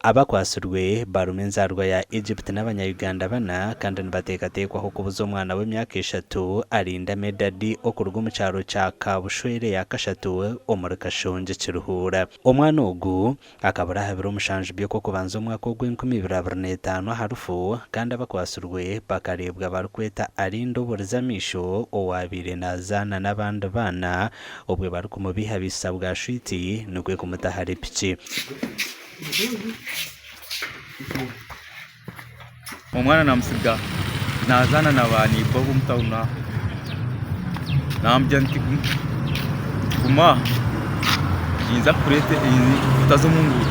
abakwasirwe barume nzarwa ya Egypt n'abanya-Uganda bana kandi nibateekateekwaho kubuza omwana w'emyaka 3 arinda medadi okuruga omu kyaro kya Kabushwere ya Kashatu omuri Kashonje Kiruhura. Omwana ogu akaba arahabire omushanju by'okubanza omwaka ogw'2025 harufu kandi abakwasirwe bakarebwa barikweta arinda oburizamisho owaabire nazaana n'abandi baana obwe barikumubiha bisa bwa shwiti nikwe kumutahara piki. Omwana namusiga nazana nabani bobu mtauna namjanti kuma inza kurete tazomungu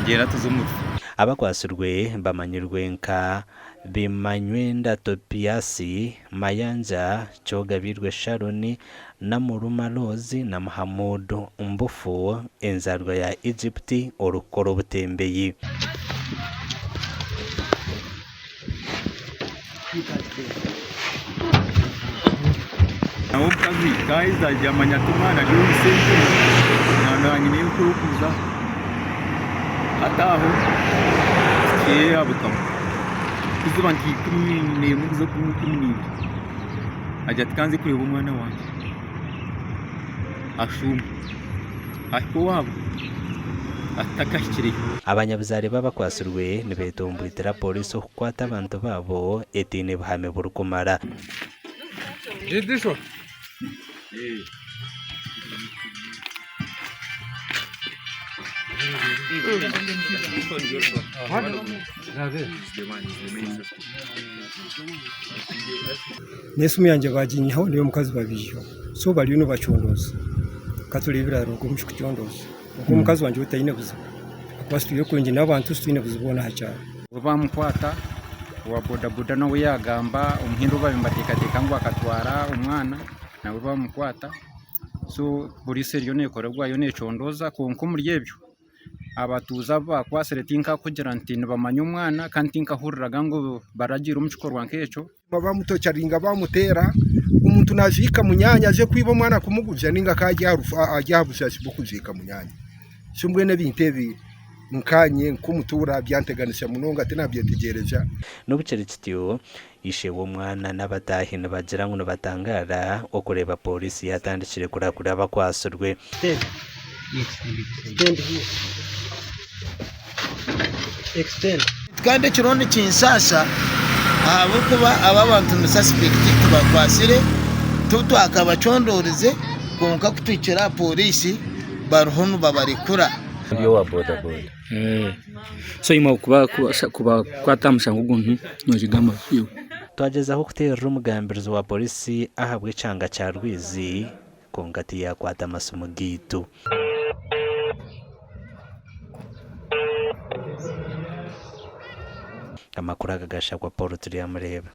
ngena tuzumuru. Abakwasirwe bamanyirwe nka Bimanywenda Topiasi Mayanja Kyogabirwe Sharoni na Muruma Lozi na Muhammad Mbufu enzarwa ya Egypt orukoro butembeyi. Naokazi kaiza jamanya tumana ndio sente na nyine kurukuza ataho abukam kuzuba nti 10 muzo 10 ajya tkanze kureba umwana wanjye ashuma ariko wabo atakashikire. Abanyabuzare babakwasirwe nibetombuitira polisi okukwata abantu babo etine buhame burukumara. Nesumu yanje bajinyaho niyo mukazi babijo so bali no bachondoza katulibira ro kumshi kuchondoza uko mukazi wanje utayine buza akwasituye kwenje n'abantu situine buzibona hacyara bamukwata wa bodaboda nawe yagamba umuhindo babimbatekateka ngo akatwara umwana nawe bamukwata so polisi ryo nekorerwa yo necondoza konko muri yebyo abatuza bakwasire tinka kugira nti bamanya umwana kandi tinka huriraga ngo baragira umucikorwa nkeco bamutocaringa bamutera umuntu nazika munyanya aje kwiba mwana kumuguvya ninga kajya ajyabushasi bukuzika munyanya shumbwe n'ibintebi nkanye nkumutura byanteganisha munonga ati nabyetegereja n'ubucerekitiyo ishe wo mwana n'abatahi bagira ngo batangara okureba polisi yatandikire kurakura abakwasurwe. Extend kandi kirondo kinsasa abo kuba ababantu mu suspect tubakwasire tutu akabachondorize konka kutwikira polisi baruhunu babarikura Yo wa boda boda. So ima kuba kwatamusha nguguntu nojigamba yo. Twagezaho kutera umugambirizo wa polisi ahabwe cyanga cya Rwizi kongati ya kwata masumo gitu. Amakuru agagasha kwa Paul turi amureba.